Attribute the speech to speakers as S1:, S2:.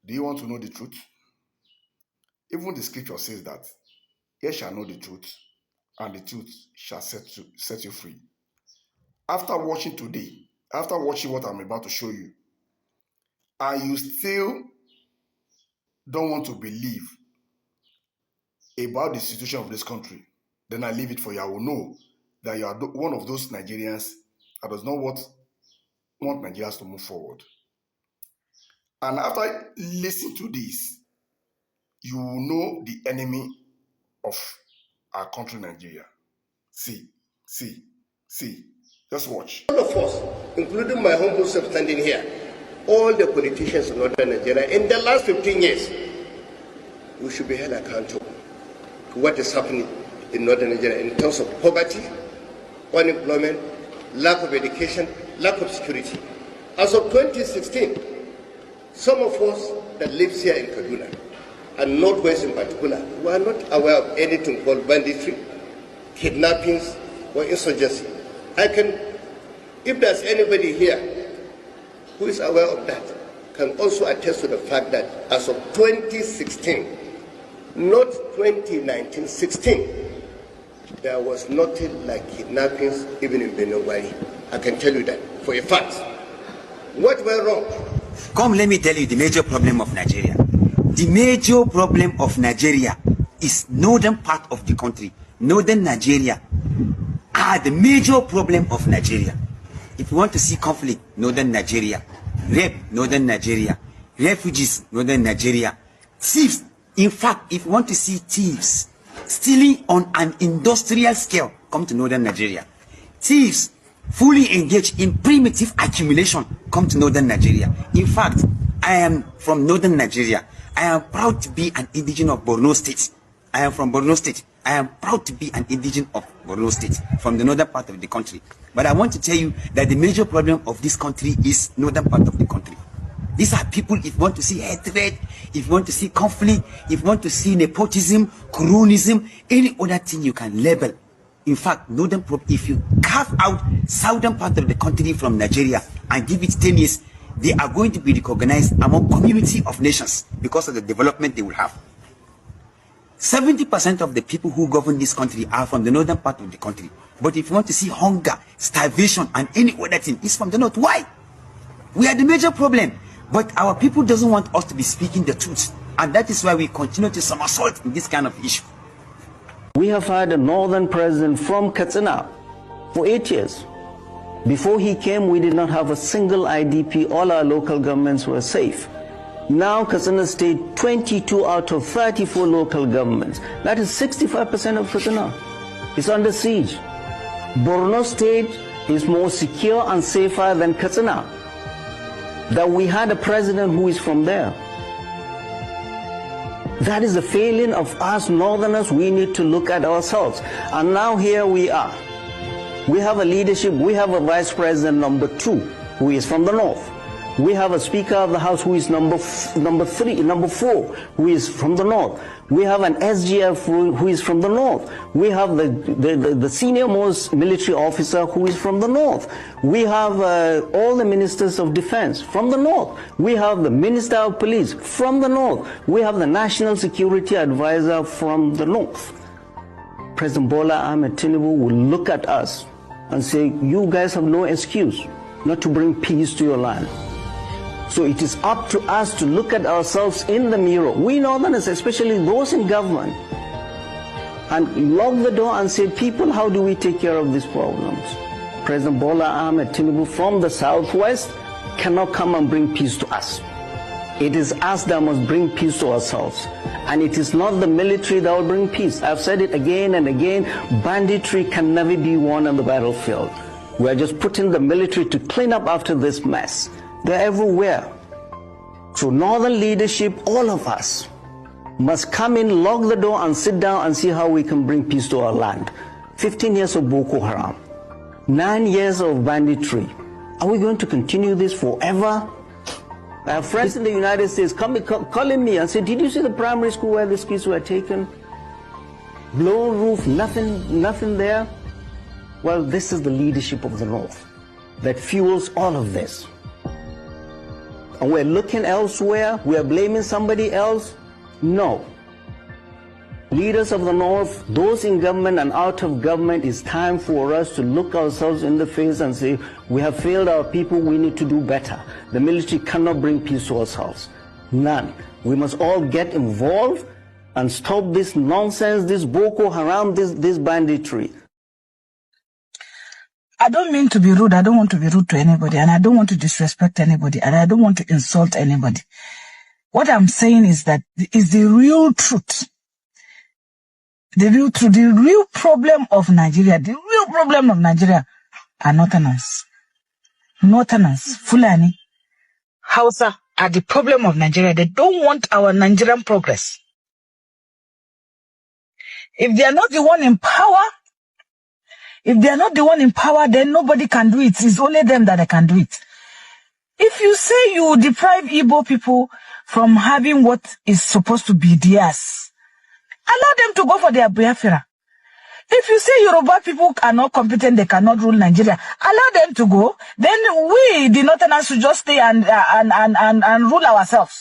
S1: Do you want to know the truth? Even the scripture says that ye shall know the truth, and the truth shall set you free. After watching today, after watching what I'm about to show you, and you still don't want to believe about the situation of this country, then I leave it for you. I will know that you are one of those Nigerians that does not want Nigerians to move forward. And after listening to this, you will know the enemy of our country, Nigeria. See. Just watch.
S2: All of us, including my humble self standing here, all the politicians in northern Nigeria, in the last 15 years, we should be held accountable to what is happening in northern Nigeria in terms of poverty, unemployment, lack of education, lack of security. As of 2016, some of us that live here in Kaduna, and Northwest in particular, were not aware of anything called banditry, kidnappings, or insurgency. If there's anybody here who is aware of that, can also attest to the fact that as of 2016, not 2019, 16, there was nothing like kidnappings even in Benogwari. I can tell you that for a fact. What went wrong?
S3: Come, let me tell you the major problem of Nigeria. The major problem of Nigeria is northern part of the country. Northern Nigeria are the major problem of Nigeria. If you want to see conflict, northern Nigeria. Rape, northern Nigeria. Refugees, northern Nigeria. Thieves. In fact, if you want to see thieves stealing on an industrial scale, come to northern Nigeria. Thieves fully engaged in primitive accumulation, come to northern Nigeria. In fact, I am from northern Nigeria. I am proud to be an indigenous of Borno State. I am from Borno State. I am proud to be an indigenous of Borno State, from the northern part of the country. But I want to tell you that the major problem of this country is northern part of the country. These are people, if you want to see hatred, if you want to see conflict, if you want to see nepotism, cronyism, any other thing you can label. In fact, northern, if you carve out southern part of the country from Nigeria and give it 10 years, they are going to be recognized among community of nations because of the development they will have. 70% of the people who govern this country are from the northern part of the country. But if you want to see hunger, starvation, and any other thing, it's from the north. Why? We are the major problem. But our people doesn't want us to be speaking the truth. And that is why we continue to somersault in this kind of issue.
S4: We have had a northern president from Katsina for 8 years. Before he came, we did not have a single IDP. All our local governments were safe. Now Katsina State, 22 out of 34 local governments, that is 65% of Katsina, is under siege. Borno State is more secure and safer than Katsina. That we had a president who is from there. That is a failing of us northerners. We need to look at ourselves. And now here we are. We have a leadership, we have a vice president number 2 who is from the north. We have a speaker of the house who is number 4 who is from the north. We have an SGF who is from the north. We have the senior most military officer who is from the north. We have all the ministers of defense from the north. We have the minister of police from the north. We have the national security advisor from the north. President Bola Ahmed Tinubu will look at us and say, you guys have no excuse not to bring peace to your land. So it is up to us to look at ourselves in the mirror, we northerners, especially those in government, and lock the door and say, people, how do we take care of these problems? President Bola Ahmed Tinubu from the southwest cannot come and bring peace to us. It is us that must bring peace to ourselves. And it is not the military that will bring peace. I've said it again and again, banditry can never be won on the battlefield. We are just putting the military to clean up after this mess. They're everywhere. So northern leadership, all of us, must come in, lock the door and sit down and see how we can bring peace to our land. 15 years of Boko Haram, 9 years of banditry. Are we going to continue this forever? I have friends in the United States calling me and say, did you see the primary school where these kids were taken? Blown roof, nothing there. Well, this is the leadership of the North that fuels all of this. and we're looking elsewhere, we are blaming somebody else. No. Leaders of the North, those in government and out of government, it's time for us to look ourselves in the face and say, we have failed our people, we need to do better. The military cannot bring peace to ourselves. None. We must all get involved and stop this nonsense, this Boko Haram, this banditry.
S5: I don't mean to be rude. I don't want to be rude to anybody, and I don't want to disrespect anybody, and I don't want to insult anybody. What I'm saying is that is the real truth. The real problem of Nigeria, are Northerners. Northerners, Fulani, Hausa are the problem of Nigeria. They don't want our Nigerian progress. If they are not the one in power, then nobody can do it. It's only them that can do it. If you say you deprive Igbo people from having what is supposed to be theirs, allow them to go for their Biafra. If you say Yoruba people are not competent, they cannot rule Nigeria, allow them to go. Then we, the Northerners, should just stay and rule ourselves.